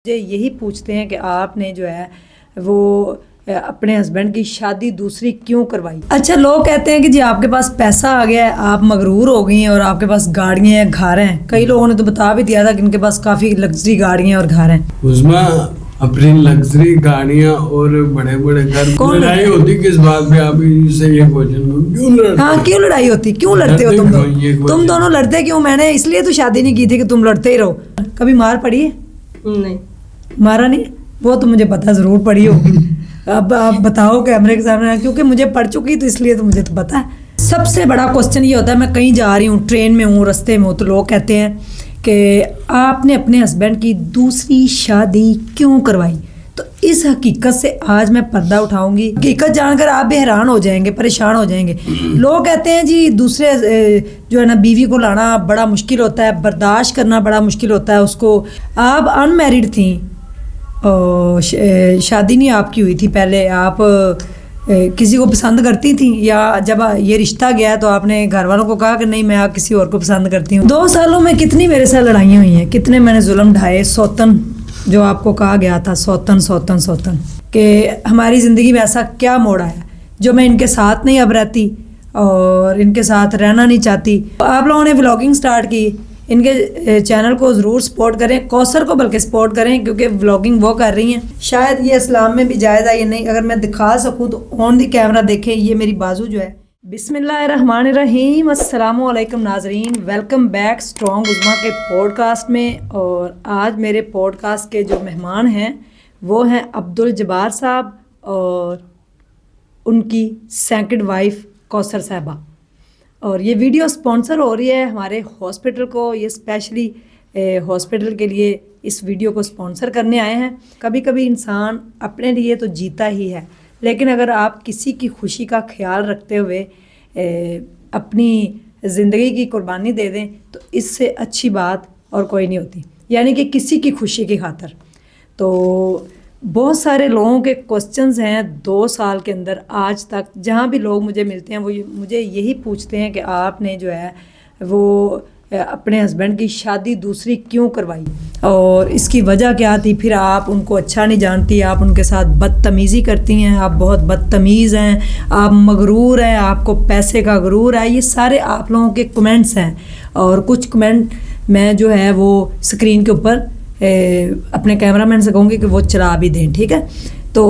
मुझे यही पूछते हैं कि आपने जो है वो अपने हस्बैंड की शादी दूसरी क्यों करवाई। अच्छा, लोग कहते हैं कि जी आपके पास पैसा आ गया है, आप मगरूर हो गई हैं और आपके पास गाड़ियाँ हैं, घर हैं। कई लोगों ने तो बता भी दिया था कि इनके पास काफ़ी लग्जरी गाड़ियाँ और घर हैं। उसमें अपनी लग्जरी गाड़ियाँ और बड़े बड़े घर, लड़ाई होती किस बात पे? आप इससे ये क्वेश्चन क्यों लड़ते? हाँ, क्यों लड़ाई होती, क्यों लड़ते हो तुम दोनों? तुम दोनों लड़ते क्यों? मैंने इसलिए तो शादी नहीं की थी कि तुम लड़ते ही रहो। कभी मार पड़ी है? नहीं, मारा नहीं? वो तो मुझे पता ज़रूर पड़ी होगी। अब आप बताओ कैमरे के सामने, क्योंकि मुझे पढ़ चुकी तो इसलिए तो मुझे तो पता है। सबसे बड़ा क्वेश्चन ये होता है, मैं कहीं जा रही हूँ, ट्रेन में हूँ, रास्ते में हूँ, तो लोग कहते हैं कि आपने अपने हस्बैंड की दूसरी शादी क्यों करवाई। तो इस हकीकत से आज मैं पर्दा उठाऊंगी। हकीकत जानकर आप भी हैरान हो जाएंगे, परेशान हो जाएंगे। लोग कहते हैं जी दूसरे जो है ना बीवी को लाना बड़ा मुश्किल होता है, बर्दाश्त करना बड़ा मुश्किल होता है उसको। आप अनमैरिड थी और शादी नहीं आपकी हुई थी पहले, आप किसी को पसंद करती थी, या जब ये रिश्ता गया तो आपने घर वालों को कहा कि नहीं मैं किसी और को पसंद करती हूँ। 2 सालों में कितनी मेरे साथ लड़ाइयाँ हुई हैं, कितने मैंने जुल्म ढाए। सौतन जो आपको कहा गया था, सौतन सौतन सौतन, कि हमारी ज़िंदगी में ऐसा क्या मोड़ आया जो मैं इनके साथ नहीं अब रहती और इनके साथ रहना नहीं चाहती। आप लोगों ने व्लॉगिंग स्टार्ट की, इनके चैनल को ज़रूर सपोर्ट करें, कौसर को बल्कि सपोर्ट करें, क्योंकि व्लॉगिंग वो कर रही हैं। शायद ये इस्लाम में भी जायज़ है, ये नहीं, अगर मैं दिखा सकूं तो ऑन दी कैमरा देखें। ये मेरी बाजू जो है। बिस्मिल्लाहिर्रहमानिर्रहीम, अस्सलामुअलैकुम नाजरीन, वेलकम बैक स्ट्रॉन्ग उज़्मा के पॉडकास्ट में। और आज मेरे पॉडकास्ट के जो मेहमान हैं वो हैं अब्दुल जब्बार साहब और उनकी सेकंड वाइफ कौसर साहबा। और ये वीडियो स्पॉन्सर हो रही है हमारे हॉस्पिटल को, ये स्पेशली हॉस्पिटल के लिए इस वीडियो को स्पॉन्सर करने आए हैं। कभी कभी इंसान अपने लिए तो जीता ही है, लेकिन अगर आप किसी की खुशी का ख्याल रखते हुए अपनी ज़िंदगी की कुर्बानी दे दें तो इससे अच्छी बात और कोई नहीं होती, यानी कि किसी की खुशी की खातर। तो बहुत सारे लोगों के क्वेश्चंस हैं 2 साल के अंदर आज तक, जहाँ भी लोग मुझे मिलते हैं वो मुझे यही पूछते हैं कि आपने जो है वो अपने हस्बैंड की शादी दूसरी क्यों करवाई और इसकी वजह क्या थी। फिर आप उनको अच्छा नहीं जानती, आप उनके साथ बदतमीज़ी करती हैं, आप बहुत बदतमीज़ हैं, आप मगरूर हैं, आपको पैसे का गुरूर है। ये सारे आप लोगों के कमेंट्स हैं और कुछ कमेंट मैं जो है वो स्क्रीन के ऊपर अपने कैमरामैन से कहूँगी कि वो चला भी दें, ठीक है। तो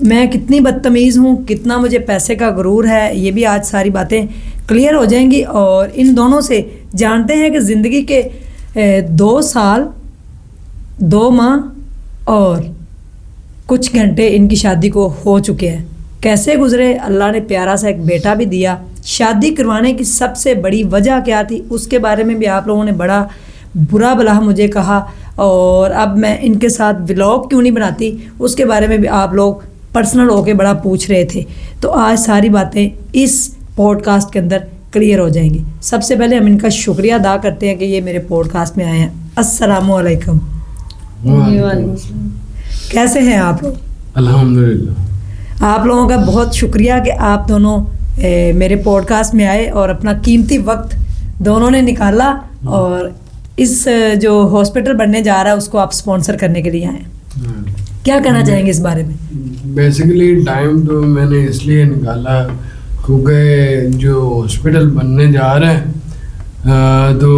मैं कितनी बदतमीज़ हूँ, कितना मुझे पैसे का गुरूर है, ये भी आज सारी बातें क्लियर हो जाएंगी। और इन दोनों से जानते हैं कि ज़िंदगी के 2 साल 2 माह और कुछ घंटे इनकी शादी को हो चुके हैं। कैसे गुजरे, अल्लाह ने प्यारा सा एक बेटा भी दिया। शादी करवाने की सबसे बड़ी वजह क्या थी उसके बारे में भी आप लोगों ने बड़ा बुरा भला मुझे कहा। और अब मैं इनके साथ व्लॉग क्यों नहीं बनाती उसके बारे में भी आप लोग पर्सनल होके बड़ा पूछ रहे थे। तो आज सारी बातें इस पॉडकास्ट के अंदर क्लियर हो जाएंगी। सबसे पहले हम इनका शुक्रिया अदा करते हैं कि ये मेरे पॉडकास्ट में आए हैं। अस्सलामुअलैकुम। कैसे हैं आप लोग? अल्हम्दुलिल्लाह। आप लोगों का बहुत शुक्रिया कि आप दोनों मेरे पॉडकास्ट में आए और अपना कीमती वक्त दोनों ने निकाला और इस जो हॉस्पिटल बनने जा रहा है उसको आप स्पॉन्सर करने के लिए आए। क्या कहना चाहेंगे इस बारे में? बेसिकली टाइम तो मैंने इसलिए निकाला क्योंकि जो हॉस्पिटल बनने जा रहा है तो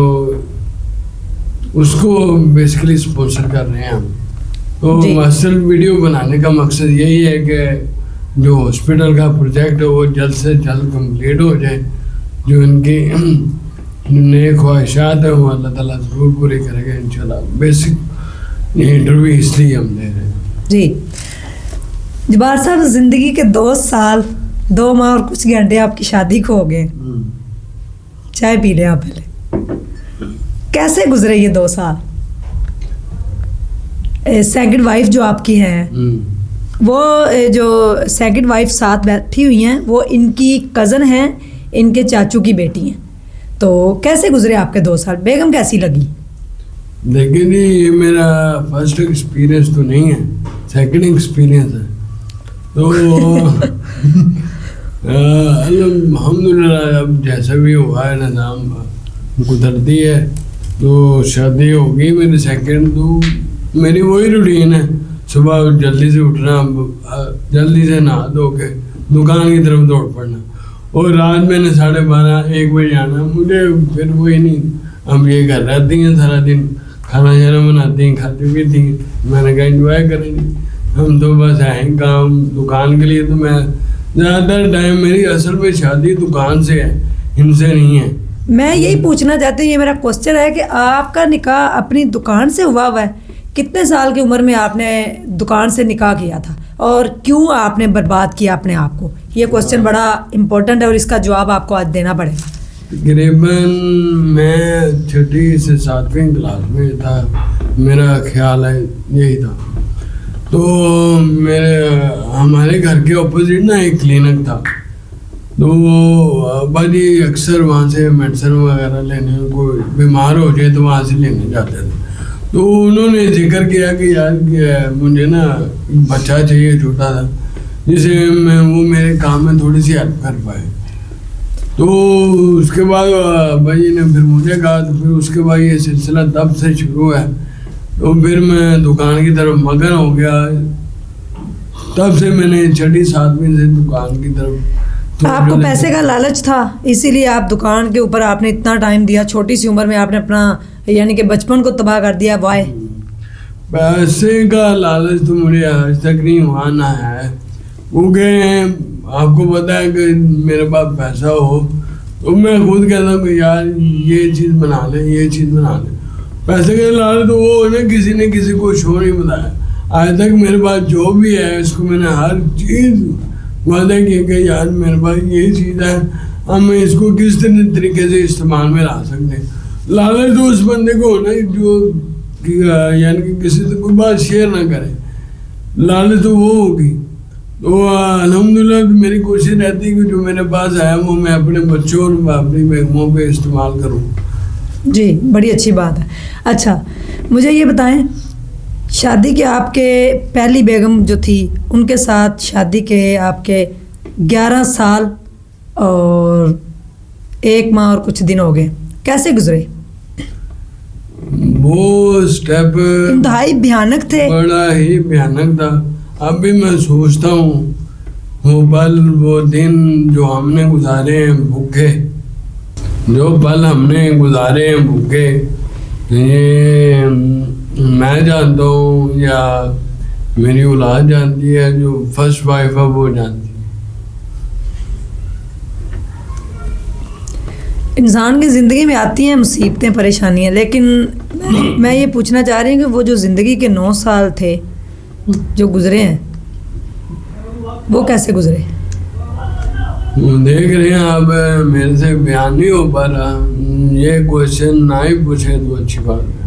उसको बेसिकली स्पॉन्सर कर रहे हैं हम। तो असल वीडियो बनाने का मकसद यही है कि जो हॉस्पिटल का प्रोजेक्ट है वो जल्द से जल्द कंप्लीट हो जाए। जो इनकी नए ख्वाहिशात हैं वो अल्लाह ताला ज़रूर पूरी करेगा इंशाल्लाह। बेसिक इंटरव्यू इसलिए हम दे रहे हैं। जी जब्बार साहब, ज़िंदगी के 2 साल 2 माह और कुछ घंटे आपकी शादी को हो गए। चाय पी लें आप पहले। कैसे गुजरे ये 2 साल? सेकंड वाइफ जो आपकी है वो जो सेकंड वाइफ साथ बैठी हुई हैं वो इनकी कज़न हैं, इनके चाचू की बेटी हैं। तो कैसे गुजरे आपके 2 साल? बेगम कैसी लगी? लेकिन ये मेरा फर्स्ट एक्सपीरियंस तो नहीं है, सेकंड एक्सपीरियंस है। तो अल्हम्दुलिल्लाह अब जैसा भी हुआ है निज़ाम कुदरती है। तो शादी हो गई मेरी सेकंड। तो मेरी वही रूटीन है, सुबह जल्दी से उठना, जल्दी से नहा धो के दुकान की तरफ दौड़ पड़ना, और रात मैंने 12:30-1 बजे आना। मुझे फिर वही नहीं, हम ये घर रहती हैं सारा दिन, खाना शाना बनाती हैं, खाती पीती हैं। मैंने कहा एंजॉय करेंगे, हम तो बस आए काम दुकान के लिए। तो मैं ज़्यादातर टाइम, मेरी असल में शादी दुकान से है, इनसे नहीं है। मैं यही पूछना चाहती हूँ, ये मेरा क्वेश्चन है कि आपका निकाह अपनी दुकान से हुआ है। कितने साल की उम्र में आपने दुकान से निकाह किया था और क्यों आपने बर्बाद किया अपने आप को? ये क्वेश्चन बड़ा इम्पोर्टेंट है और इसका जवाब आपको आज देना पड़ेगा। तकरीबन मैं 6वीं से 7वीं क्लास में था, मेरा ख्याल है यही था। तो हमारे घर के ऑपोजिट ना एक क्लिनिक था, तो बाजी अक्सर वहाँ से मेडिसिन वगैरह लेने, कोई बीमार हो जाए तो वहाँ से लेने जाते थे। तो उन्होंने जिक्र किया कि यार मुझे ना बच्चा चाहिए छोटा सा, जिसे वो मेरे काम में थोड़ी सी हेल्प कर पाए। तो उसके बाद भाई ने फिर मुझे कहा, तो फिर उसके बाद ये सिलसिला तब से शुरू है। तो फिर मैं दुकान की तरफ मगन हो गया, तब से मैंने 6वीं-7वीं से दुकान की तरफ। आपको पैसे का लालच था, इसीलिए आप दुकान के ऊपर आपने इतना टाइम दिया। छोटी सी उम्र में आपने अपना यानी कि बचपन को तबाह कर दिया। वाई? पैसे का लालच तो मुझे आज तक नहीं हुआ ना है, क्योंकि आपको पता है कि मेरे पास पैसा हो तो मैं खुद कहता हूँ कि यार ये चीज़ बना ले, ये चीज़ बना ले। पैसे का लालच तो वो है ना, किसी ने किसी को शो नहीं बताया। आज तक मेरे पास जो भी है उसको मैंने हर चीज़ वादा किया कि यार मेरे पास ये चीज़ है, हम इसको किस तरीके से इस्तेमाल में ला सकते हैं। लालच तो उस बंदे को होना जो यानी कि किसी से कोई बात शेयर ना करे, लालच तो वो होगी। तो अल्हम्दुलिल्लाह मेरी कोशिश रहती है कि जो मेरे पास आया वो मैं अपने बच्चों और अपनी बेगमों पे इस्तेमाल करूं। जी, बड़ी अच्छी बात है। अच्छा, मुझे ये बताएं, शादी के आपके पहली बेगम जो थी उनके साथ शादी के आपके 11 साल और 1 माह और कुछ दिन हो गए, कैसे गुजरे? वो स्टेप इंतहाई भयानक थे। बड़ा ही भयानक था। अब भी मैं सोचता हूँ वो पल, वो दिन जो हमने गुजारे हैं भूखे, जो पल हमने गुजारे हैं भूखे, ये मैं जानता हूँ या मेरी औलाद जानती है, जो फर्स्ट वाइफ है वो जानती है। इंसान की ज़िंदगी में आती हैं मुसीबतें, परेशानियाँ, लेकिन मैं ये पूछना चाह रही हूँ कि वो जो ज़िंदगी के 9 साल थे जो गुजरे हैं, वो कैसे गुजरे? देख रहे हैं आप, मेरे से बयान नहीं हो पा रहा। ये क्वेश्चन ना ही पूछे तो अच्छी बात है।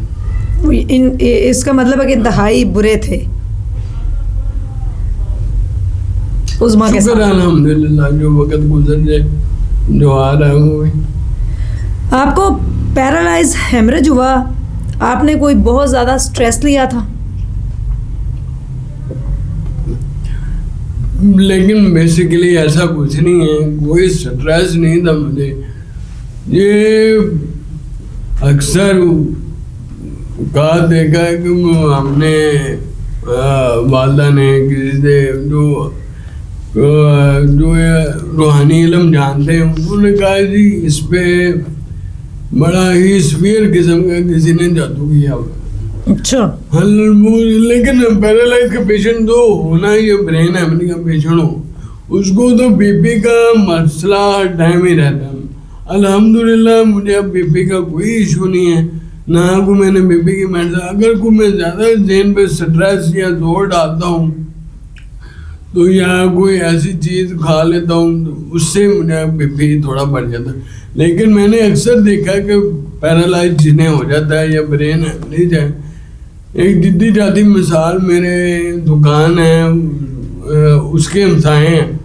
इसका मतलब है कि इंतहाई बुरे थे उस माँ के साथ। अल्हम्दुलिल्लाह जो वक्त गुजर जाए, जो आ रहा है वो। आपको पैरालाइज हेमरेज हुआ, आपने कोई बहुत ज़्यादा स्ट्रेस लिया था? लेकिन बेसिकली ऐसा कुछ नहीं है, कोई स्ट्रेस नहीं था मुझे। ये अक्सर कहा देखा है कि हमने वालदा ने किसी से जो रूहानी इल्म जानते हैं उन्होंने कहा जी इस पे बड़ा ही स्फीयर किस्म का किसी ने जादू किया हुआ। अच्छा। हाँ, लेकिन पैरालाइज का पेशेंट तो होना ही, ब्रेन हैमरिंग का पेशेंट हो उसको तो बीपी का मसला टाइम ही रहता है। अल्हम्दुलिल्लाह मुझे अब बीपी का कोई इशू नहीं है, ना को मैंने बीपी की मेडिसिन। अगर को मैं ज़्यादा ज़हन पे स्ट्रेस या जोर डालता हूँ तो या कोई ऐसी चीज़ खा लेता हूँ तो उससे मुझे बीपी थोड़ा बढ़ जाता है। लेकिन मैंने अक्सर देखा कि पैरालाइज जिन्हें हो जाता है या ब्रेन हैमरेज है, एक जिद्दी जाती मिसाल मेरे दुकान है उसके हमसाए हैं,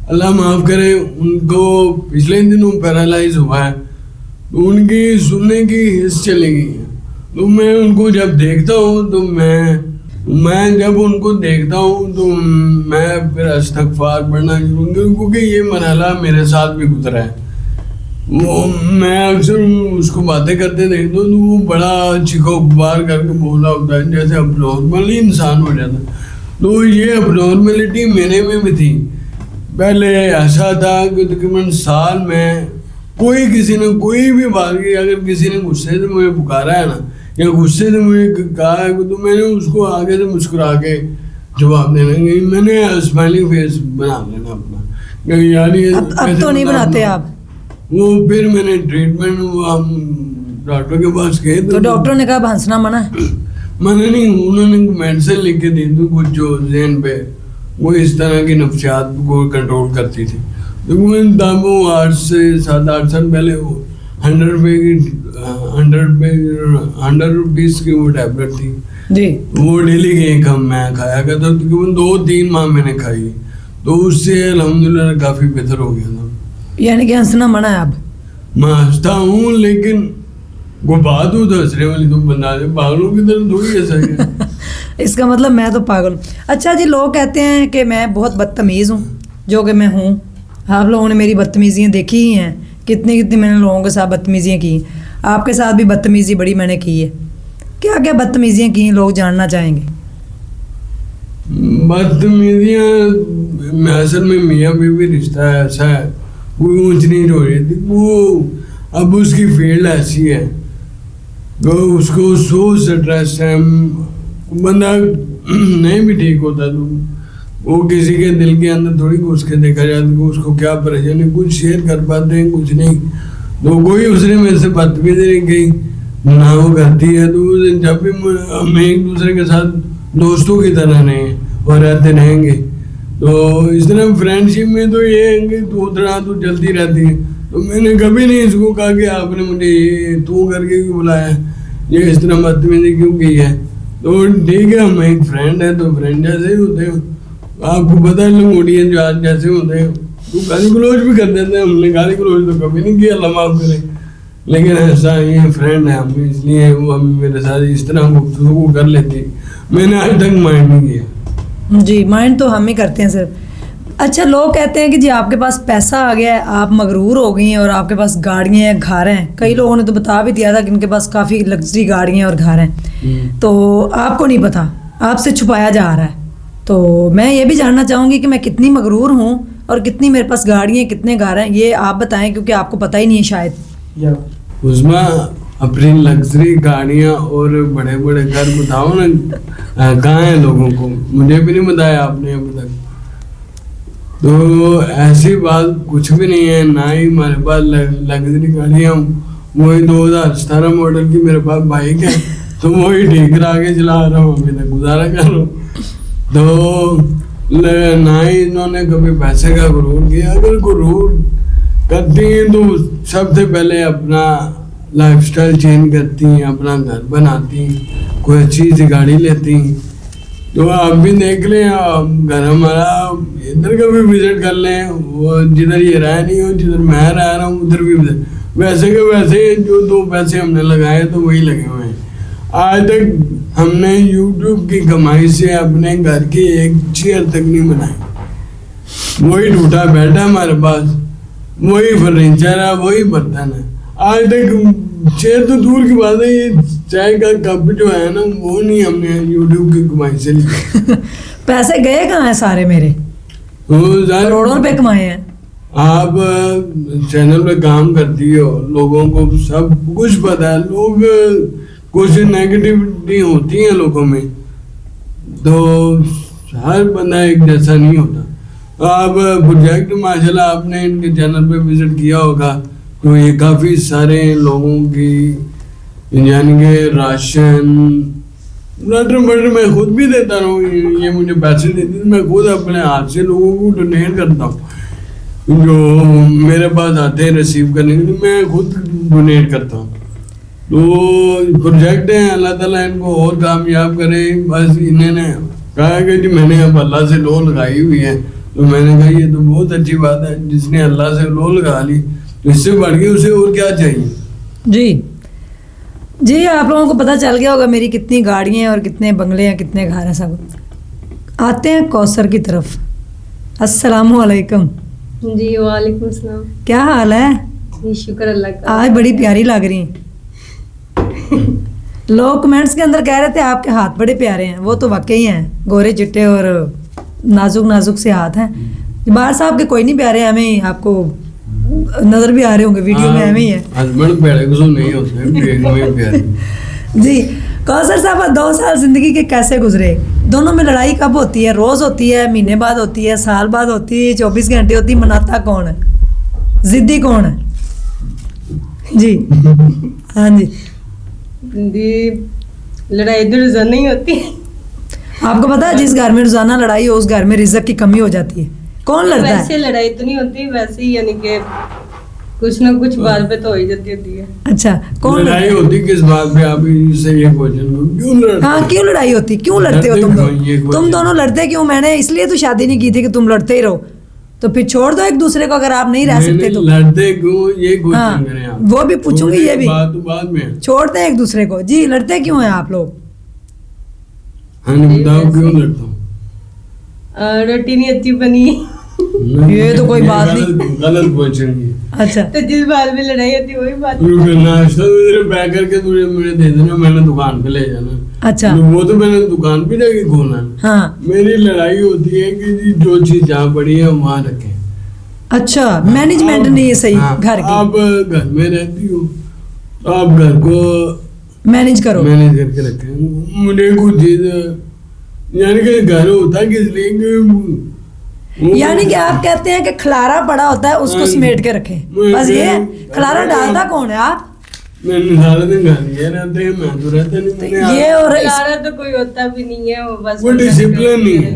अल्लाह माफ़ करे, उनको पिछले दिनों पैरालाइज हुआ है तो उनकी सुनने की हिस्स चली गई है। तो मैं उनको जब देखता हूँ तो मैं जब उनको देखता हूँ तो मैं फिर इस्तग़फ़ार पढ़ना शुरू करूँ, क्योंकि ये मरहला मेरे साथ भी गुजरा है। वो मैं अक्सर उसको बातें करते देखता हूँ तो वो बड़ा चिको बार करके बोला होता है जैसे अबनॉर्मल ही इंसान हो जाता। तो ये अबनॉर्मलिटी मेरे में भी थी। पहले ऐसा था कि तकरीबन साल में कोई किसी ने कोई भी बात की, अगर किसी ने गुस्से से मुझे पुकारा है ना या गुस्से से मुझे कहा है तो मैंने उसको आगे से मुस्कुरा के जवाब देना कि मैंने स्माइलिंग फेस बना लेना अपना, यानी अब तो नहीं बनाते आप? वो फिर मैंने ट्रीटमेंट हम डॉक्टर के पास गए तो डॉक्टर ने कहा हंसना मना है? मैंने नहीं, उन्होंने मेडिसिन लिख के दी थी कुछ जो ज़हन पे वो इस तरह की नफ्सियात को कंट्रोल करती थी। तो मैं तब 8 से 7-8 साल पहले वो 100 रुपीज़ की वो टैबलेट थी जी, वो डेली के एक हम मैं खाया करता, तकरीबन 2-3 माह मैंने खाई तो उससे अल्हम्दुलिल्लाह काफ़ी बेहतर हो गया था। यानी कि हंसना मना है अब? मैं हंसता हूँ लेकिन वो बात हो तो हंसने वाली तो बंदा है, पागलों की तरह थोड़ी ऐसा है। इसका मतलब मैं तो पागल हूँ। अच्छा जी, लोग कहते हैं कि मैं बहुत बदतमीज़ हूँ, जो कि मैं हूँ। आप लोगों ने मेरी बदतमीज़ियाँ देखी ही हैं, कितनी कितनी मैंने लोगों के साथ बदतमीज़ियाँ की। आपके साथ भी बदतमीज़ी बड़ी मैंने की है। क्या क्या बदतमीज़ियाँ की हैं, लोग जानना चाहेंगे। बदतमीजियाँ असल में मियाँ बीवी रिश्ता ऐसा है, कोई ऊंच नीच हो रही थी वो, अब उसकी फील्ड ऐसी है तो उसको सो स्ट्रेस है, बंदा नहीं भी ठीक होता तो वो किसी के दिल के अंदर थोड़ी घुस के देखा जाता कि उसको क्या परेशानी, कुछ शेयर कर पाते हैं कुछ नहीं। तो कोई उसने मेरे से बदतमीजी नहीं की ना वो करती है, तो जब भी हम एक दूसरे के साथ दोस्तों की तरह नहीं और रहते रहेंगे तो इस तरह फ्रेंडशिप में तो ये है कि तू उतना तो चलती रहती है। तो मैंने कभी नहीं इसको कहा कि आपने मुझे ये तू करके क्यों बुलाया, ये इस तरह बदतमीजी क्यों की है। तो ठीक है, हम एक फ्रेंड है तो फ्रेंड जैसे ही होते हो, आपको पता है लंगोटियन जो आज जैसे होते हैं तो गाली गलौज भी कर देते हैं। हमने गाली गलौज तो कभी नहीं किया, अल्लाह माफ करे, लेकिन ऐसा ये फ्रेंड है हम, इसलिए वो हम मेरे साथ इस तरह गुफ्तगू कर लेती, मैंने आज तक माइंड नहीं किया। जी, माइंड तो हम ही करते हैं सिर्फ। अच्छा, लोग कहते हैं कि जी आपके पास पैसा आ गया है, आप मगरूर हो गई हैं और आपके पास गाड़ियाँ हैं, घर हैं। कई लोगों ने तो बता भी दिया था कि इनके पास काफ़ी लग्जरी गाड़ियाँ और घर हैं, तो आपको नहीं पता, आपसे छुपाया जा रहा है। तो मैं ये भी जानना चाहूँगी कि मैं कितनी मगरूर हूँ और कितनी मेरे पास गाड़ियाँ, कितने घर हैं, ये आप बताएं, क्योंकि आपको पता ही नहीं है शायद। उसमें अपनी लग्जरी गाड़ियाँ और बड़े बड़े घर बताओ ना, कहाँ है लोगों को, मुझे भी नहीं बताया आपने अभी तक। तो ऐसी बात कुछ भी नहीं है, ना ही हमारे पास लग्जरी गाड़ियाँ, वही 2017 मॉडल की मेरे पास बाइक है तो वही ठीक करा के चला रहा हूँ, अभी तक गुजारा कर रहा हूँ। तो ना ही इन्होंने कभी पैसे का गुरूर किया। अगर गुरूर करती हैं तो सबसे पहले अपना लाइफस्टाइल चेंज करती हैं, अपना घर बनाती हैं, कोई अच्छी सी गाड़ी लेती हैं। तो आप भी देख लें, घर हमारा इधर का भी विजिट कर लें, वो जिधर ये रह नहीं हो, जिधर मैं रह रहा हूँ उधर भी वैसे के वैसे जो 2 पैसे हमने लगाए तो वही लगे हुए हैं। आज तक हमने YouTube की कमाई से अपने घर की एक चेयर तक नहीं बनाई, वही टूटा बैठा हमारे पास, वही फर्नीचर है, वही बर्तन है। आज तक चेयर तो दूर की बात है, ये चाय का कप जो है ना वो नहीं हमने YouTube की कमाई से लिया। पैसे गए कहाँ हैं सारे मेरे? करोड़ों रुपए कमाए हैं। आप चैनल पे काम करती हो, लोगों को सब कुछ पता है, लोग कुछ नेगेटिविटी होती है लोगों में, तो हर बंदा एक जैसा नहीं होता। आप प्रोजेक्ट माशाल्लाह आपने इनके चैनल पे विजिट किया होगा, तो ये काफ़ी सारे लोगों की यानी कि राशन बटर मैं खुद भी देता हूँ, ये मुझे पैसे देती है, मैं खुद अपने हाथ से लोगों को डोनेट करता हूँ। जो मेरे पास आते हैं रिसीव करने के लिए, मैं खुद डोनेट करता हूँ। तो प्रोजेक्ट है, अल्लाह ताला इनको और कामयाब करे। बस इन्होंने कहा कि जी मैंने अब अल्लाह से लो लगाई हुई है, तो मैंने कहा ये तो बहुत अच्छी बात है, जिसने अल्लाह से लो लगा ली तो इससे बढ़ के उसे और क्या चाहिए। जी, आप लोगों को पता चल गया होगा मेरी कितनी गाड़ियाँ हैं और कितने बंगले हैं, कितने घर हैं। सब आते हैं कौसर की तरफ। अस्सलामुअलैकुम। जी वालेकुम सलाम। क्या हाल है? ये शुक्र अल्लाह का। आज बड़ी प्यारी लग रही हैं। लोग कमेंट्स के अंदर कह रहे थे आपके हाथ बड़े प्यारे हैं, वो तो वाकई हैं, गोरे चिट्टे और नाजुक नाजुक से हाथ हैं। बाहर साहब के कोई नहीं प्यारे, हमें ही आपको नजर भी आ रहे होंगे वीडियो में, हमें ही है हस्बैंड प्यारे कुछ नहीं होते, बेगम ही प्यारे। जी। कौसर साहब 2 साल जिंदगी के कैसे गुजरे? दोनों में लड़ाई कब होती है? रोज होती है, महीने बाद होती है, साल बाद होती है, 24 घंटे होती है? मनाता कौन है? जिद्दी कौन है? जी। हाँ जी। लड़ाई तो रोजाना ही होती है। आपको पता है जिस घर में रोजाना लड़ाई हो उस घर में रिज्क की कमी हो जाती है। कौन लड़ता है? वैसे लड़ाई तो नहीं होती, वैसे ही यानी कि कुछ ना कुछ बात पे तो हो ही जाती होती है। अच्छा, कौन लड़ाई होती किस बात पे? आप इससे ये क्वेश्चन क्यों लड़ते? हाँ, क्यों लड़ाई होती? क्यों लड़ते हो तुम दोनों? तुम दोनों लड़ते क्यों? मैंने इसलिए तो शादी नहीं की थी कि तुम लड़ते ही रहो, तो फिर छोड़ दो एक दूसरे को अगर आप नहीं रह सकते तो। लड़ते क्यों ये हाँ, क्वेश्चन करें आप। वो भी पूछूंगी, ये भी बाद में छोड़ते हैं एक दूसरे को। जी, लड़ते क्यों हैं आप लोग? हाँ नहीं बताओ क्यों लड़ता हूँ? रोटी नहीं अच्छी बनी। ये तो कोई बात नहीं। गलत क्वेश्चन की। अच्छा, तो जिस बात में लड़ाई होती है वही बात। नाश्ता तो तेरे पैक करके तुझे मुझे दे देना, मैंने दुकान पे ले जाना। अच्छा। वो तो मैंने दुकान पे जाके खोना है। हाँ। मेरी लड़ाई होती है कि जी जो चीज जहाँ पड़ी है वहाँ रखें। अच्छा, मैनेजमेंट नहीं है सही हाँ, घर की। आप घर में रहती हो तो आप घर को मैनेज करो। मैनेज करके रखें। मुझे कुछ चीज यानी कि घर होता है किस लिए कि यानी कि आप कहते हैं कि खलारा पड़ा होता है उसको समेट के रखें, बस ये है। खलारा डालता कौन है? आप? मैंने सारा दिन घर ये रहते हैं, मैं तो रहता नहीं। मैंने ये और लारा तो कोई होता भी नहीं है, वो बस वो डिसिप्लिन नहीं है।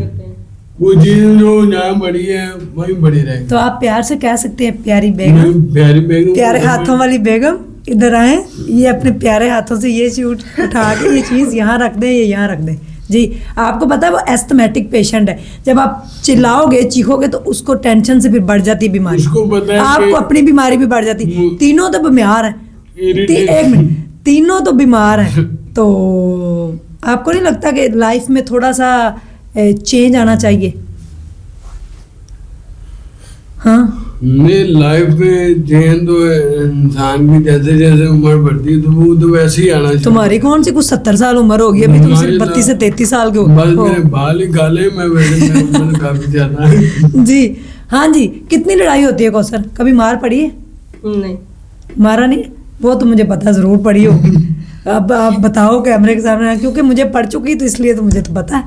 वो चीज जो जहाँ बड़ी है वही बड़ी रहेगी। तो आप प्यार से कह सकते हैं प्यारी बेगम, प्यारी बेगम, प्यारे हाथों वाली बेगम इधर आए, ये अपने प्यारे हाथों से ये शूट उठा के ये चीज़ यहाँ रख दें, ये यहाँ रख दें। जी, आपको पता है वो एस्थमेटिक पेशेंट है, जब आप चिल्लाओगे चीखोगे तो उसको टेंशन से फिर बढ़ जाती है बीमारी। उसको पता है आपको अपनी बीमारी भी बढ़ जाती है। तीनों तो बीमार हैं। एक मिनट, तीनों तो बीमार हैं। तो आपको नहीं लगता कि लाइफ में थोड़ा सा चेंज आना चाहिए? हाँ, मेरी लाइफ में चेंज तो इंसान की जैसे जैसे उम्र बढ़ती है तो वो तो वैसे ही आना चाहिए। तुम्हारी कौन सी कुछ 70 साल उम्र होगी, अभी तुम सिर्फ 32 से 33 साल के हो। बस मेरे बाल ही काले, मैं वैसे मैं उम्र काफी ज्यादा है। जी। हाँ जी। कितनी लड़ाई होती है कौसर? कभी मार पड़ी है? नहीं। मारा नहीं? वो तो मुझे पता जरूर पड़ी होगी। अब आप बताओ कैमरे के सामने, क्योंकि मुझे पड़ चुकी तो इसलिए तो मुझे तो पता है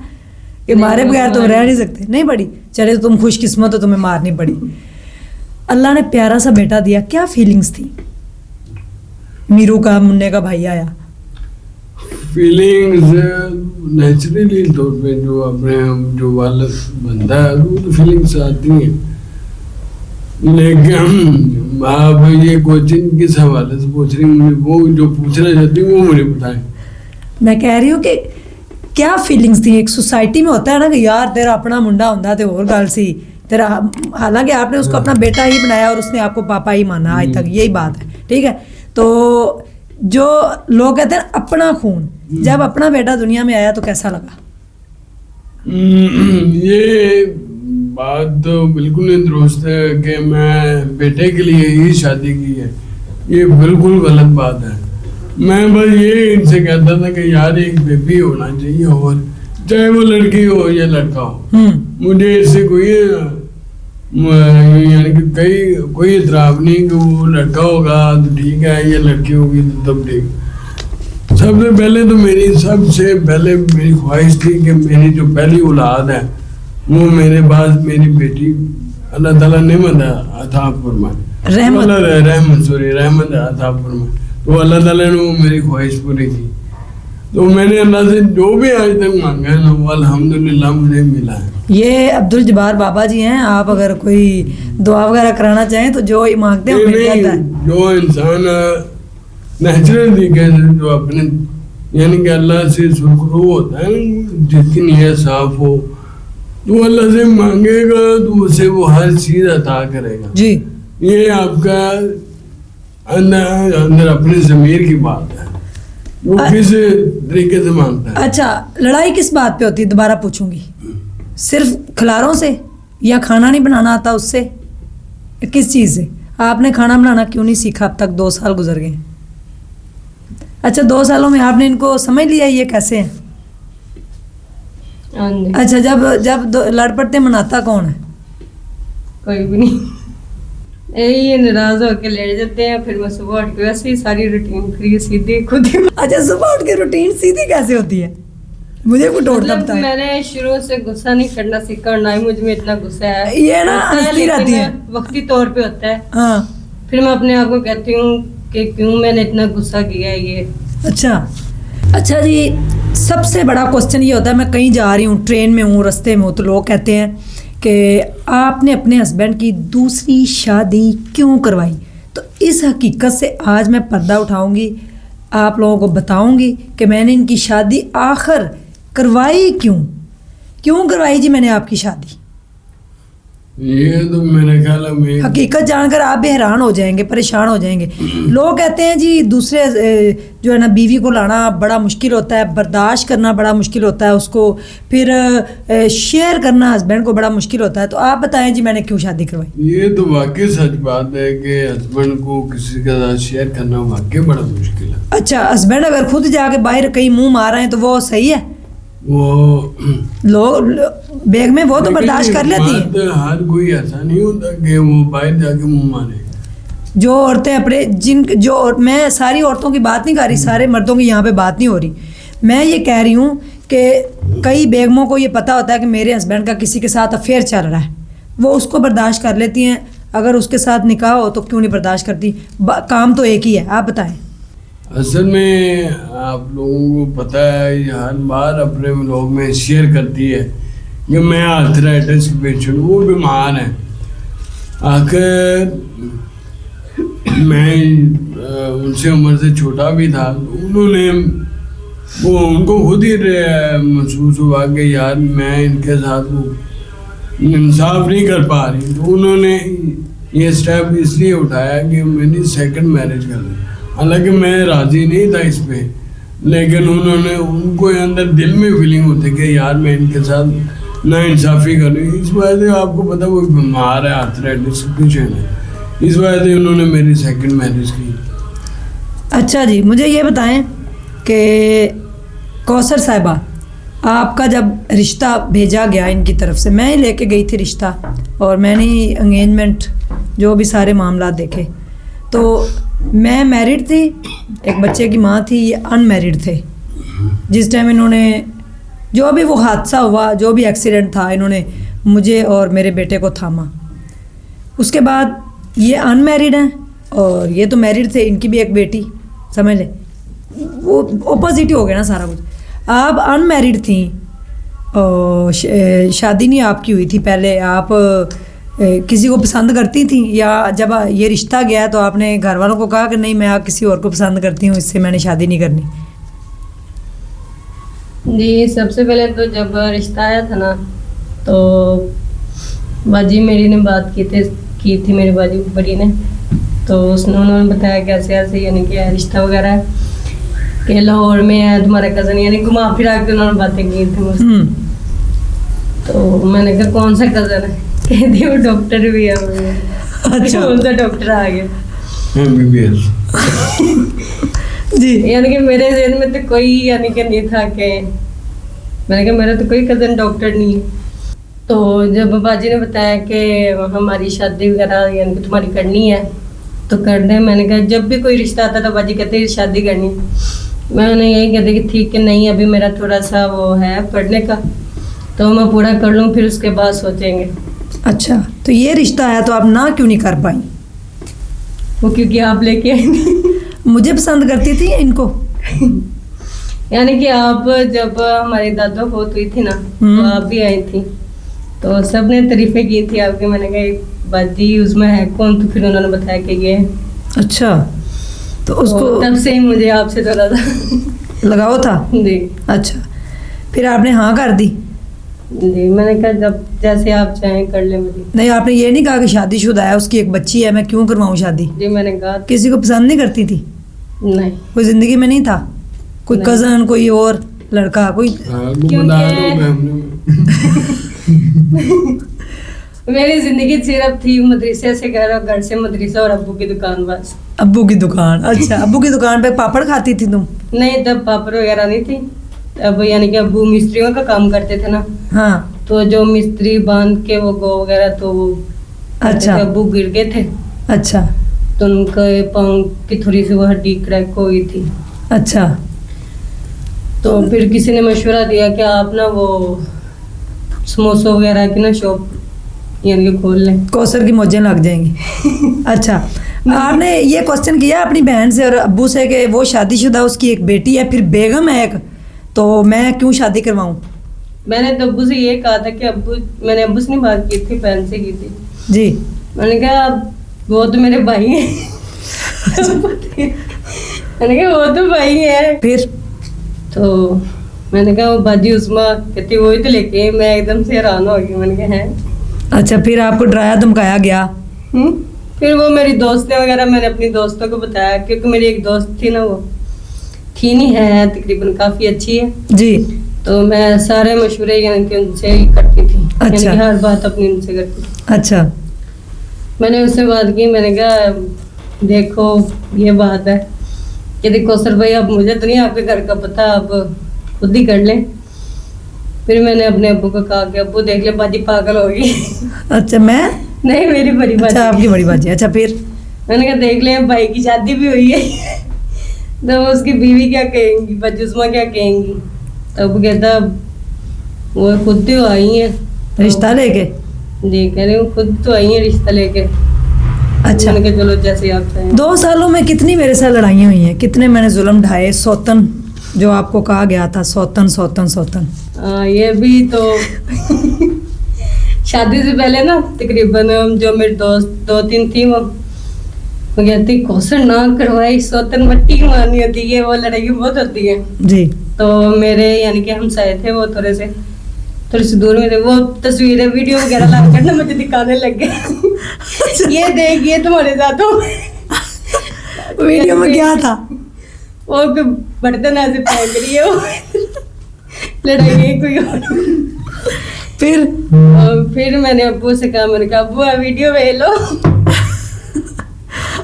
कि मारे बगैर तुम रह नहीं सकते। नहीं पड़ी? चले, तो तुम खुशकिस्मत हो, तुम्हें मारनी पड़ी। अल्लाह ने प्यारा सा बेटा दिया, क्या फीलिंग्स थी? मीरू का, मुन्ने का भाई आया। फीलिंग्स नेचुरली तौर पे जो अपने जो वाला बंदा है वो तो फीलिंग्स आती हैं, लेकिन आप ये क्वेश्चन किस हवाले से पूछ रही हैं? मुझे वो जो पूछना चाहती हूँ वो मुझे बताएं। मैं कह रही हूँ कि क्या फीलिंग्स थी? एक सोसाइटी में होता है ना कि यार तेरा अपना मुंडा होता तो और गल सी तेरा, हालांकि आपने उसको अपना बेटा ही बनाया और उसने आपको पापा ही माना आज तक, यही बात है, ठीक है? तो जो लोग कहते हैं अपना खून, जब अपना बेटा दुनिया में आया तो कैसा लगा? ये बात तो बिल्कुल नहीं दुरुस्त है कि मैं बेटे के लिए ही शादी की है, ये बिल्कुल गलत बात है। मैं बस ये इनसे कहता था कि यार एक बेबी होना चाहिए, और चाहे वो लड़की हो या लड़का हो, मुझे इससे कोई यानी कि कोई इतराब नहीं कि वो लड़का होगा तो ठीक है या लड़की होगी तो तब ठीक। सबसे पहले तो मेरी ख्वाहिश थी कि मेरी जो पहली औलाद है वो मेरे पास मेरी बेटी अल्लाह ताला नेमत अता फरमाए, रहमत अता फरमाए। तो अल्लाह ताला ने वो मेरी ख्वाहिश पूरी की। तो मैंने अल्लाह से जो भी आज तक मांगा है ना वो अल्हम्दुलिल्लाह मुझे मिला है। ये अब्दुल जब्बार बाबा जी हैं, आप अगर कोई दुआ वगैरह कराना चाहें तो जो ही मांगते हैं वो मिल जाता है। जो इंसान नेचुरल तरीके से जो अपने यानी कि अल्लाह से शुक्र होता है, जिसकी नीयत साफ हो तो अल्लाह से मांगेगा तो उसे वो हर चीज अता करेगा जी। ये आपका अंदर अपने ज़मीर की बात है, वो किस तरीके से मानता है। अच्छा, लड़ाई किस बात पे होती है? दोबारा पूछूंगी। सिर्फ खिलारों से, या खाना नहीं बनाना आता उससे, किस चीज़ से? आपने खाना बनाना क्यों नहीं सीखा अब तक? 2 साल गुजर गए। अच्छा 2 सालों में आपने इनको समझ लिया ये कैसे हैं? हाँ जी। अच्छा जब लड़ पड़ते मनाता कौन है? कोई भी नहीं, यही नाराज होके लेट जाते हैं, फिर मैं सुबह उठ के वैसे ही सारी रूटीन फिर ये सीधी खुद ही अच्छा सुबह उठ के रूटीन सीधी कैसे होती है? मुझे कुछ टोटका मतलब बताएं। मैंने शुरू से गुस्सा नहीं करना सीखा और ना ही मुझ में इतना गुस्सा है। ये ना होता है, हंसती लेकिन रहती है। वक्ती तौर पे होता है। हाँ फिर मैं अपने आप को कहती हूँ कि क्यों मैंने इतना गुस्सा किया है ये। अच्छा जी, सबसे बड़ा क्वेश्चन ये होता है, मैं कहीं जा रही हूँ, ट्रेन में हूँ, रास्ते में हूँ, तो लोग कहते हैं कि आपने अपने हस्बैंड की दूसरी शादी क्यों करवाई? तो इस हकीकत से आज मैं पर्दा उठाऊंगी, आप लोगों को बताऊंगी कि मैंने इनकी शादी आखिर करवाई क्यों करवाई जी मैंने आपकी शादी। ये तो मेरे ख्याल में हकीकत जानकर आप भी हैरान हो जाएंगे, परेशान हो जाएंगे। लोग कहते हैं जी दूसरे जो है ना बीवी को लाना बड़ा मुश्किल होता है, बर्दाश्त करना बड़ा मुश्किल होता है उसको, फिर शेयर करना हस्बैंड को बड़ा मुश्किल होता है। तो आप बताएं जी मैंने क्यों शादी करवाई? ये तो वाकई सच बात है कि हस्बैंड को किसी के साथ शेयर करना वाकई बड़ा मुश्किल है। अच्छा हस्बैंड अगर खुद जाके बाहर कहीं मुंह मार रहे हैं तो वो सही है? वो लोग बेग में वो तो बर्दाश्त कर लेती है। बात हर कोई ऐसा नहीं होता कि वो बाहर जाके मुंह मारे। जो औरतें अपने मैं सारी औरतों की बात नहीं कर रही, सारे मर्दों की यहाँ पे बात नहीं हो रही। मैं ये कह रही हूँ कि कई बेगमों को ये पता होता है कि मेरे हस्बैंड का किसी के साथ अफेयर चल रहा है, वो उसको बर्दाश्त कर लेती हैं। अगर उसके साथ निकाह हो तो क्यों नहीं बर्दाश्त करती? काम तो एक ही है, आप बताएं। असल में आप लोगों को पता है ये हर बार अपने लोग में शेयर करती है कि मैं आर्थराइटिस की पेशेंट, वो बीमार है। आखिर मैं उनसे उम्र से छोटा भी था, उनको खुद ही महसूस हुआ कि यार मैं इनके साथ इंसाफ नहीं कर पा रही, तो उन्होंने ये स्टेप इसलिए उठाया कि मेरी सेकंड मैरिज कर ली। हालांकि मैं राजी नहीं था इस पे, लेकिन उनको अंदर दिल में फीलिंग होती कि यार मैं इनके साथ ना इंसाफी कर रही। इस वजह से आपको पता वो बीमार है, आर्थराइटिस पेशेंट है, इस वजह से उन्होंने मेरी सेकंड मैरिज की। अच्छा जी मुझे ये बताएं कि कौसर साहिबा, आपका जब रिश्ता भेजा गया इनकी तरफ से, मैं ही लेके गई थी रिश्ता और मैंने ही एंगेजमेंट जो भी सारे मामला देखे, तो मैं मैरिड थी, एक बच्चे की माँ थी, ये अनमैरिड थे। जिस टाइम इन्होंने जो भी वो हादसा हुआ, जो भी एक्सीडेंट था, इन्होंने मुझे और मेरे बेटे को थामा। उसके बाद ये अनमैरिड हैं और ये तो मैरिड थे, इनकी भी एक बेटी, समझ लें वो ऑपोजिट ही हो गया ना सारा कुछ। आप अनमैरिड थी और शादी नहीं आपकी हुई थी, पहले आप किसी को पसंद करती थी, या जब ये रिश्ता गया तो आपने घर वालों को कहा कि नहीं मैं किसी और को पसंद करती हूँ, इससे मैंने शादी नहीं करनी? जी सबसे पहले तो जब रिश्ता आया था ना, तो बाजी मेरी ने बात की थी मेरी बाजी बड़ी ने, तो उन्होंने बताया कैसे ऐसे यानी कि रिश्ता वगैरह कि लाहौर में है तुम्हारा कज़न, यानी घुमा फिरा के उन्होंने बातें की थी मुझसे। तो मैंने कहा कौन सा कज़न है? कहती वो डॉक्टर भी है। अच्छा कौन सा डॉक्टर आ गया? MBBS। जी यानी कि मेरे ज़हन में तो कोई यानी कि नहीं था कि मैंने कहा मेरा तो कोई कज़न डॉक्टर नहीं है। तो जब बाजी ने बताया कि हमारी शादी वगैरह यानी कि तुम्हारी करनी है तो करने, मैंने कहा जब भी कोई रिश्ता आता तो बाजी कहते शादी करनी, मैंने यही कहते कि ठीक है नहीं अभी मेरा थोड़ा सा वो है पढ़ने का, तो मैं पूरा कर लूँ फिर उसके बाद सोचेंगे। अच्छा तो ये रिश्ता आया तो आप ना क्यों नहीं कर पाई? वो क्योंकि आप लेके आई नहीं। मुझे पसंद करती थी इनको? यानी कि आप जब हमारी दादा होत हुई थी ना तो आप भी आई थी, तो सबने तारीफें की थी आपकी। मैंने कहा बाजी उसमें है कौन, तो फिर उन्होंने बताया कि ये। अच्छा तो उसको तब से ही मुझे आपसे थोड़ा सा लगाव था जी। अच्छा फिर आपने हाँ कर दी? जी मैंने कहा जब जैसे आप चाहें कर ले मुझे। नहीं आपने ये नहीं कहा कि शादीशुदा है, उसकी एक बच्ची है, मैं क्यों करवाऊँ शादी? जी मैंने कहा किसी को पसंद नहीं करती थी? नहीं। कोई जिंदगी में नहीं था? कोई कजन, कोई और लड़का, कोई? मेरी जिंदगी सिर्फ थी मदरसे से घर और घर से मदरसा और अब्बू की दुकान बस। अब्बू की दुकान, अच्छा। अब्बू की दुकान पे पापड़ खाती थी तुम? नहीं, तब पापड़ वगैरह नहीं थी। अब यानी कि अब्बू मिस्त्रियों का काम करते थे ना, हाँ। तो जो मिस्त्री बांध के वो गो वगैरह तो वो अच्छा। अब्बू गिर गए थे, अच्छा तो उनका पाँव की थोड़ी सी वो हड्डी क्रैक हो गई थी। अच्छा। तो फिर किसी ने मशवरा दिया कि आप ना वो समोसों वगैरह की ना शॉप यानी कि खोल लें। कौसर की मौजें लग जाएंगी। अच्छा, आपने ये क्वेश्चन किया अपनी बहन से और अब्बू से कि वो शादीशुदा, उसकी एक बेटी है, फिर बेगम है एक, तो मैं क्यों शादी करवाऊं? मैंने तो अब्बू से ये कहा था कि अब्बू, मैंने अब्बू से नहीं बात की थी, बहन से की थी जी। मैंने कहा वो तो मेरे भाई हैं। मैंने कहा वो तो भाई है। फिर तो मैंने कहा वो बाजी उस्मा कहती वही तो लेके, मैं एकदम से हैरान हो गई। मैंने कहा है। अच्छा, फिर आपको डराया धमकाया गया? फिर वो मेरी दोस्तें वगैरह, मैंने अपनी दोस्तों को बताया, क्योंकि मेरी एक दोस्त थी ना, वो थी नहीं है, तकरीबन काफ़ी अच्छी है जी। तो मैं सारे मशवरे यानी कि उनसे ही करती थी। अच्छा। यानी कि हर बात अपनी उनसे करती थी। अच्छा। मैंने उससे बात की, मैंने कहा देखो ये बात है कि देखो सर भाई, अब मुझे तो नहीं आपके घर का पता, आप खुद ही कर लें। फिर मैंने अपने अब्बू को कहा कि अब्बू देख ले बाजी पागल हो गई। अच्छा, मैं? नहीं, मेरी बड़ी बाजी। अच्छा, आपकी बड़ी बाजी। अच्छा, फिर? मैंने कहा देख ले भाई की शादी भी हुई है। तो उसकी बीवी क्या कहेंगी, बजुस्मा क्या कहेंगी? तो अब कहता वो खुद तो आई है रिश्ता लेके? जी, कह रही हूँ खुद तो आई है रिश्ता लेके। अच्छा। मैंने कहा चलो जैसे आप चाहें। 2 सालों में कितनी मेरे साथ लड़ाइयाँ हुई हैं, कितने मैंने जुल्म ढाए। सौतन जो आपको कहा गया था, सौतन सौतन सौतन। ये भी तो शादी से पहले ना तकरीबन जो मेरी दोस्त 2-3 थी, वो कहती कौशल ना करवाई, सौतन मट्टी की मारनी होती है, वो लड़ाई बहुत होती है जी। तो मेरे यानी कि हम साए थे, वो थोड़े से दूर में थे। वो तस्वीरें वीडियो वगैरह ला कर ना मुझे दिखाने लग गए। ये देख, ये तुम्हारे साथ हो। वीडियो में क्या था? वो बर्तन ऐसे फेंक रही है, वो लड़ाई है कोई और। फिर मैंने अब्बू से कहा, मैंने कहा अब्बू वीडियो भेज लो।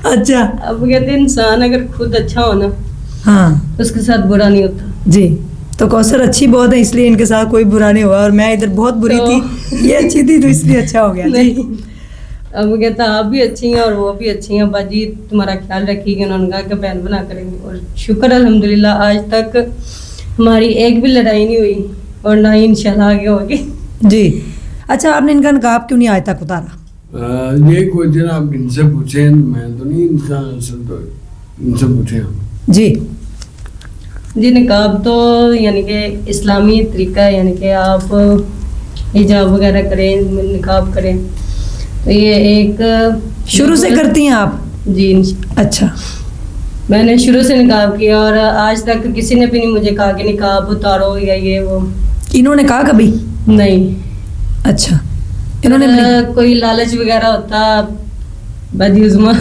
अच्छा। अब कहते इंसान अगर खुद अच्छा हो ना, हाँ, उसके साथ बुरा नहीं होता जी। तो कौसर अच्छी बहुत है, इसलिए इनके साथ कोई बुरा नहीं हुआ, और मैं इधर बहुत बुरी थी, ये अच्छी थी तो इसलिए अच्छा हो गया। नहीं, अब कहता आप भी अच्छी हैं और वो भी अच्छी हैं, बाजी तुम्हारा ख्याल रखिएगा। उन्होंने कहा कि बहन बना करेंगे, और शुक्र अल्हम्दुलिल्लाह आज तक हमारी एक भी लड़ाई नहीं हुई, और ना ही इंशाल्लाह आगे होगी। जी। अच्छा, आपने इनका नकाब क्यों नहीं आज तक उतारा? ये क्वेश्चन आप इनसे पूछें, मैं तो नहीं इनका आंसर, तो इनसे पूछें आप। जी। जी, निकाब तो यानी कि इस्लामी तरीका है, यानी कि आप हिजाब वगैरह करें, निकाब करें, तो ये एक शुरू से करती हैं आप? जी। अच्छा। मैंने शुरू से निकाब किया, और आज तक किसी ने भी नहीं मुझे कहा कि निकाब उतारो या ये वो। इन्होंने कहा कभी? नहीं। अच्छा, इन्होंने कोई लालच वगैरह होता बाजी उस्मा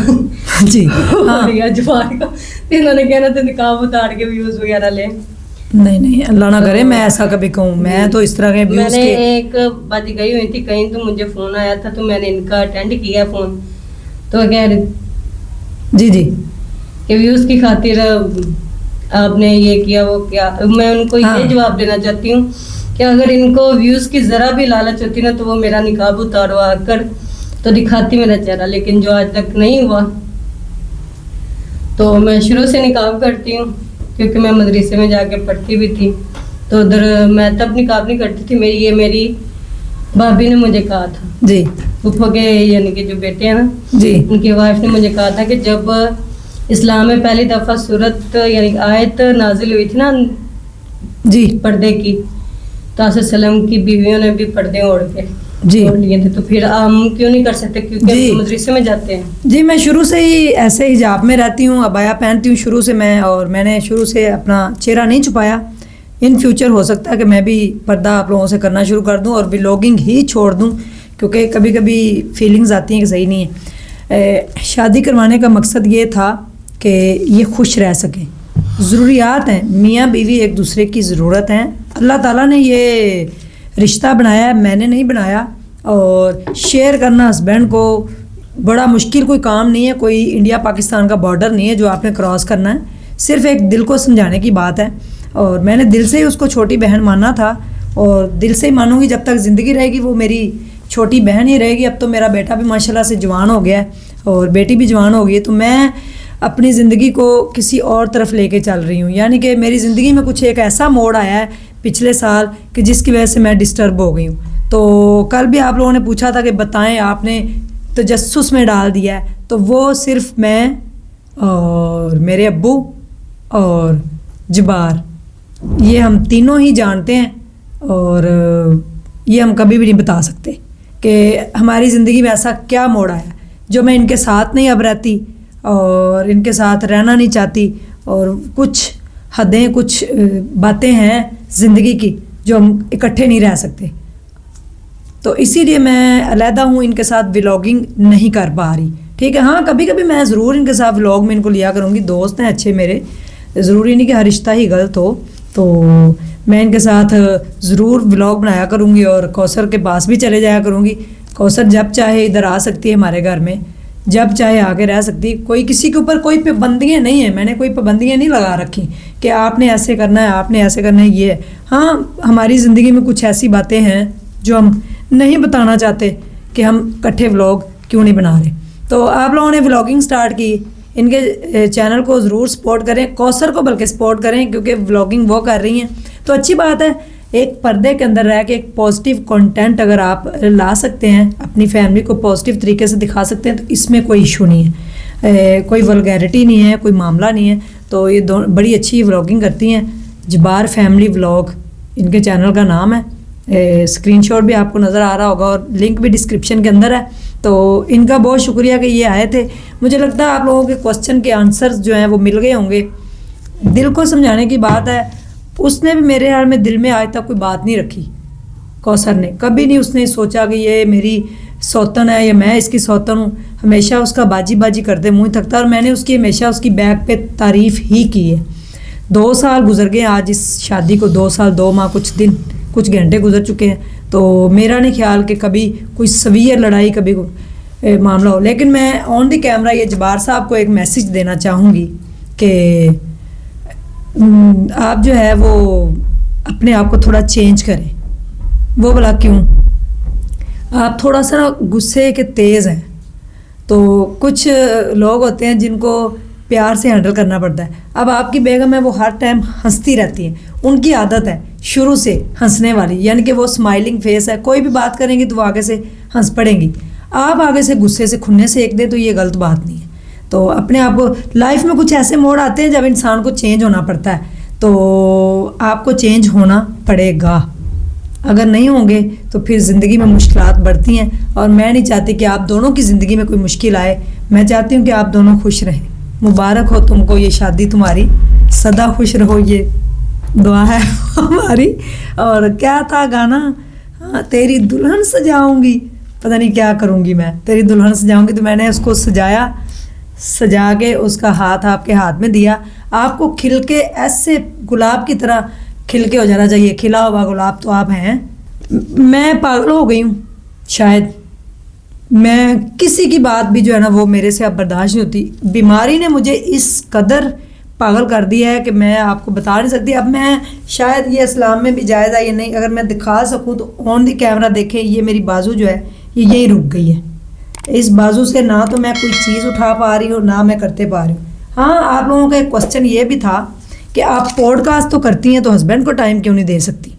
जी। हाँ। या जवान का, तो इन्होंने कहना तो निकाब उतार के व्यूज वगैरह ले। नहीं नहीं, अल्लाह ना करे मैं ऐसा कभी कहूँ। मैं तो इस तरह के व्यूज मैंने के एक बात गई हुई थी कहीं, तो मुझे फोन आया था, तो मैंने इनका अटेंड किया फोन, तो कह रहे जी जी कि व्यूज की खातिर आपने ये किया वो क्या। मैं उनको हाँ। ये जवाब देना चाहती हूँ कि अगर इनको व्यूज की जरा भी लालच होती ना, तो वो मेरा निकाब उतारो आकर तो दिखाती मेरा चेहरा, लेकिन जो आज तक नहीं हुआ। तो मैं शुरू से निकाब करती हूँ, क्योंकि मैं मदरसे में जाके पढ़ती भी थी, तो उधर मैं तब निकाब नहीं करती थी। मेरी भाभी ने मुझे कहा था, जी फूफो के यानी कि जो बेटे हैं ना, जी, उनकी वाइफ ने मुझे कहा था कि जब इस्लाम में पहली दफ़ा सूरत यानी आयत नाजिल हुई थी ना जी पर्दे की, तो आसम सल्लम की बीवियों ने भी पर्दे ओढ़ के जी ओढ़ लिए थे, तो फिर हम क्यों नहीं कर सकते, क्योंकि जी। हम मदरसे में जाते हैं। जी, मैं शुरू से ही ऐसे हिजाब में रहती हूँ, अबाया पहनती हूँ शुरू से मैं, और मैंने शुरू से अपना चेहरा नहीं छुपाया। इन फ्यूचर हो सकता है कि मैं भी पर्दा आप लोगों से करना शुरू कर दूँ और व्लॉगिंग ही छोड़ दूँ, क्योंकि कभी कभी फीलिंग्स आती हैं कि सही नहीं है। शादी करवाने का मकसद ये था कि ये खुश रह सकें, ज़रूरियात हैं, मियाँ बीवी एक दूसरे की ज़रूरत हैं। अल्लाह ताला ने ये रिश्ता बनाया है, मैंने नहीं बनाया, और शेयर करना हस्बैंड को बड़ा मुश्किल कोई काम नहीं है, कोई इंडिया पाकिस्तान का बॉर्डर नहीं है जो आपने क्रॉस करना है, सिर्फ एक दिल को समझाने की बात है। और मैंने दिल से ही उसको छोटी बहन माना था और दिल से ही मानूंगी, जब तक ज़िंदगी रहेगी वो मेरी छोटी बहन ही रहेगी। अब तो मेरा बेटा भी माशाल्लाह से जवान हो गया है और बेटी भी जवान हो गई है, तो मैं अपनी ज़िंदगी को किसी और तरफ लेके चल रही हूँ। यानी कि मेरी ज़िंदगी में कुछ एक ऐसा मोड़ आया है पिछले साल कि जिसकी वजह से मैं डिस्टर्ब हो गई हूँ। तो कल भी आप लोगों ने पूछा था कि बताएं, आपने तजस्सुस में डाल दिया है, तो वो सिर्फ मैं और मेरे अब्बू और जबार, ये हम तीनों ही जानते हैं। और ये हम कभी भी नहीं बता सकते कि हमारी ज़िंदगी में ऐसा क्या मोड़ आया जो मैं इनके साथ नहीं अब रहती और इनके साथ रहना नहीं चाहती, और कुछ हदें, कुछ बातें हैं ज़िंदगी की जो हम इकट्ठे नहीं रह सकते। तो इसीलिए मैं अलहदा हूँ, इनके साथ व्लॉगिंग नहीं कर पा रही। ठीक है, हाँ कभी कभी मैं ज़रूर इनके साथ व्लॉग में इनको लिया करूँगी, दोस्त हैं अच्छे मेरे, ज़रूरी नहीं कि हर रिश्ता ही गलत हो। तो मैं इनके साथ ज़रूर व्लॉग बनाया करूँगी और कौसर के पास भी चले जाया करूँगी। कौसर जब चाहे इधर आ सकती है हमारे घर में, जब चाहे आके रह सकती है। कोई किसी के ऊपर कोई पाबंदियाँ नहीं है, मैंने कोई पाबंदियाँ नहीं लगा रखी कि आपने ऐसे करना है, आपने ऐसे करना है। ये हाँ, हमारी ज़िंदगी में कुछ ऐसी बातें हैं जो हम नहीं बताना चाहते कि हम इकट्ठे व्लॉग क्यों नहीं बना रहे। तो आप लोगों ने व्लॉगिंग स्टार्ट की, इनके चैनल को ज़रूर सपोर्ट करें, कौसर को बल्कि सपोर्ट करें, क्योंकि व्लॉगिंग वो कर रही हैं तो अच्छी बात है। एक पर्दे के अंदर रह के एक पॉजिटिव कंटेंट अगर आप ला सकते हैं, अपनी फैमिली को पॉजिटिव तरीके से दिखा सकते हैं, तो इसमें कोई इशू नहीं है, कोई वल्गैरिटी नहीं है, कोई मामला नहीं है। तो ये बड़ी अच्छी व्लॉगिंग करती हैं। जबार फैमिली व्लॉग इनके चैनल का नाम है, स्क्रीनशॉट भी आपको नज़र आ रहा होगा और लिंक भी डिस्क्रिप्शन के अंदर है। तो इनका बहुत शुक्रिया कि ये आए थे। मुझे लगता है आप लोगों के क्वेश्चन के आंसर्स जो हैं वो मिल गए होंगे। दिल को समझाने की बात है, उसने भी मेरे हाल में दिल में आज तक कोई बात नहीं रखी। कौसर ने कभी नहीं उसने सोचा कि ये मेरी सौतन है या मैं इसकी सौतन हूँ। हमेशा उसका बाजी बाजी करते मुँह थकता, और मैंने उसकी हमेशा उसकी बैक पे तारीफ़ ही की है। 2 साल गुजर गए आज इस शादी को, 2 साल 2 माह कुछ दिन कुछ घंटे गुजर चुके हैं। तो मेरा नहीं ख्याल कि कभी कोई सवीयर लड़ाई कभी मामला हो। लेकिन मैं ऑन द कैमरा ये जबार साहब को एक मैसेज देना चाहूँगी कि आप जो है वो अपने आप को थोड़ा चेंज करें। वो भला क्यों? आप थोड़ा सा गुस्से के तेज़ हैं। तो कुछ लोग होते हैं जिनको प्यार से हैंडल करना पड़ता है। अब आपकी बेगम है, वो हर टाइम हंसती रहती है, उनकी आदत है शुरू से हंसने वाली, यानी कि वो स्माइलिंग फेस है। कोई भी बात करेंगी तो वो आगे से हंस पड़ेंगी। आप आगे से गुस्से से खुन्ने से एक दे तो ये गलत बात नहीं है। तो अपने आप को, लाइफ में कुछ ऐसे मोड़ आते हैं जब इंसान को चेंज होना पड़ता है, तो आपको चेंज होना पड़ेगा। अगर नहीं होंगे तो फिर ज़िंदगी में मुश्किलात बढ़ती हैं, और मैं नहीं चाहती कि आप दोनों की ज़िंदगी में कोई मुश्किल आए। मैं चाहती हूँ कि आप दोनों खुश रहें। मुबारक हो तुमको ये शादी तुम्हारी, सदा खुश रहो, ये दुआ है हमारी। और क्या था गाना, हाँ, तेरी दुल्हन सजाऊंगी, पता नहीं क्या करूँगी मैं, तेरी दुल्हन सजाऊंगी। तो मैंने उसको सजा के उसका हाथ आपके हाथ में दिया। आपको खिल के ऐसे गुलाब की तरह खिल के हो जाना चाहिए, खिला हुआ गुलाब तो आप हैं। मैं पागल हो गई हूँ शायद, मैं किसी की बात भी जो है ना वो मेरे से अब बर्दाश्त नहीं होती। बीमारी ने मुझे इस कदर पागल कर दिया है कि मैं आपको बता नहीं सकती। अब मैं शायद ये इस्लाम में भी जायज़ है या नहीं, अगर मैं दिखा सकूं तो ऑन द कैमरा देखें, ये मेरी बाजू जो है ये यही रुक गई है। इस बाजू से ना तो मैं कोई चीज़ उठा पा रही हूँ, ना मैं करते पा रही हूँ। हाँ, आप लोगों का एक क्वेश्चन ये भी था कि आप पॉडकास्ट तो करती हैं तो हस्बैंड को टाइम क्यों नहीं दे सकती।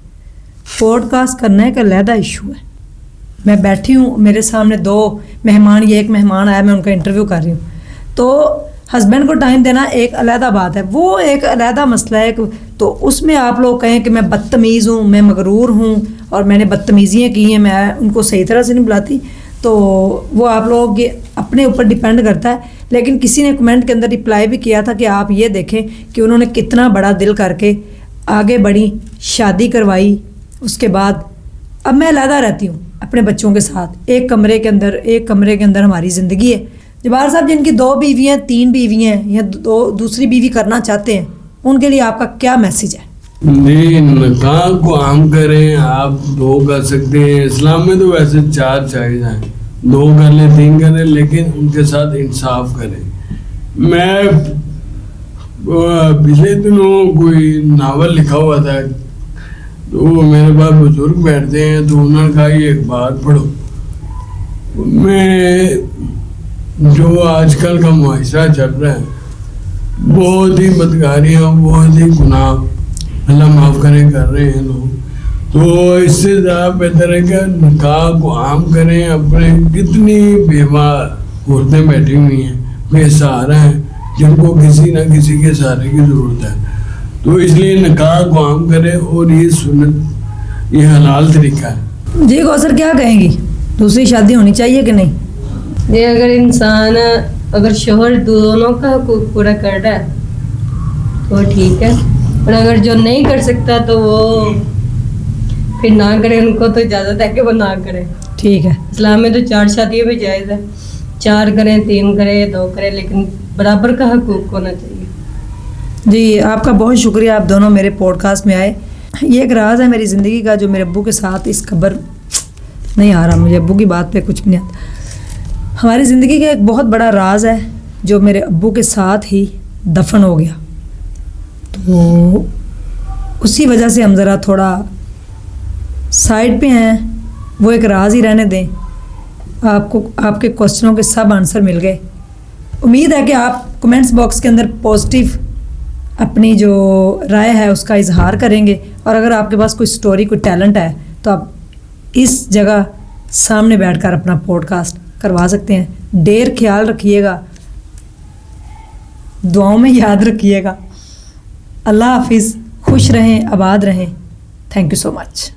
पॉडकास्ट करना एक अलहदा इशू है। मैं बैठी हूँ, मेरे सामने 2 मेहमान, ये एक मेहमान आया, मैं उनका इंटरव्यू कर रही हूँ, तो हस्बैंड को टाइम देना एक अलहदा बात है, वो एक अलहदा मसला है। तो उसमें आप लोग कहें कि मैं बदतमीज़ हूँ, मैं मगरूर हूँ और मैंने बदतमीज़ियाँ की हैं, मैं उनको सही तरह से नहीं बुलाती, तो वो आप लोग के अपने ऊपर डिपेंड करता है। लेकिन किसी ने कमेंट के अंदर रिप्लाई भी किया था कि आप ये देखें कि उन्होंने कितना बड़ा दिल करके आगे बढ़ी, शादी करवाई, उसके बाद अब मैं अलहदा रहती हूँ अपने बच्चों के साथ, एक कमरे के अंदर हमारी ज़िंदगी है। जबार साहब जिनकी 2 बीवियाँ, 3 बीवियाँ हैं या दूसरी बीवी करना चाहते हैं, उनके लिए आपका क्या मैसेज है? जी, निकाह को आम करें, आप 2 कर सकते हैं। इस्लाम में तो वैसे 4 जायज़ हैं, 2 कर लें, 3 करें, लेकिन उनके साथ इंसाफ करें। मैं पिछले दिनों कोई नावल लिखा हुआ था, तो मेरे पास बुजुर्ग बैठते हैं, तो उन्होंने कहा ये एक बात पढ़ो। मैं जो आजकल का मुआशरा चल रहा है, बहुत ही बदकारियाँ, बहुत ही गुनाह, अल्लाह माफ़ करें, कर रहे हैं लोग। तो इससे ज़्यादा बेहतर है कि निकाह को आम करें। अपने कितनी बेमार औरतें बैठी हुई हैं, बेसहारा हैं, जिनको किसी न किसी के सहारे की ज़रूरत है। तो इसलिए निकाह को आम करें, और ये सुन्नत, ये हलाल तरीका है। जी कौसर, क्या कहेंगी? दूसरी शादी होनी चाहिए कि नहीं? ये अगर शोहर दोनों का हकूक पूरा कर रहा है तो ठीक है, और अगर जो नहीं कर सकता तो वो फिर ना करे। उनको तो इजाज़त है कि वो ना करे। ठीक है। इस्लाम में तो 4 शादियाँ भी जायज़ है, 4 करें, 3 करें, 2 करें, लेकिन बराबर का हकूक होना चाहिए। जी आपका बहुत शुक्रिया, आप दोनों मेरे पॉडकास्ट में आए। ये एक राज है मेरी ज़िंदगी का, जो मेरे अब्बू के साथ, इस खबर नहीं आ रहा मुझे, अब्बू की बात पे कुछ भी नहीं आता। हमारी ज़िंदगी का एक बहुत बड़ा राज है जो मेरे अब्बू के साथ ही दफन हो गया। तो उसी वजह से हम ज़रा थोड़ा साइड पे हैं, वो एक राज ही रहने दें। आपको आपके क्वेश्चनों के सब आंसर मिल गए। उम्मीद है कि आप कमेंट्स बॉक्स के अंदर पॉजिटिव अपनी जो राय है उसका इजहार करेंगे, और अगर आपके पास कोई स्टोरी, कोई टैलेंट है, तो आप इस जगह सामने बैठकर अपना पॉडकास्ट करवा सकते हैं। ढेर ख्याल रखिएगा, दुआओं में याद रखिएगा। अल्लाह हाफिज़, खुश रहें, आबाद रहें। Thank you so much.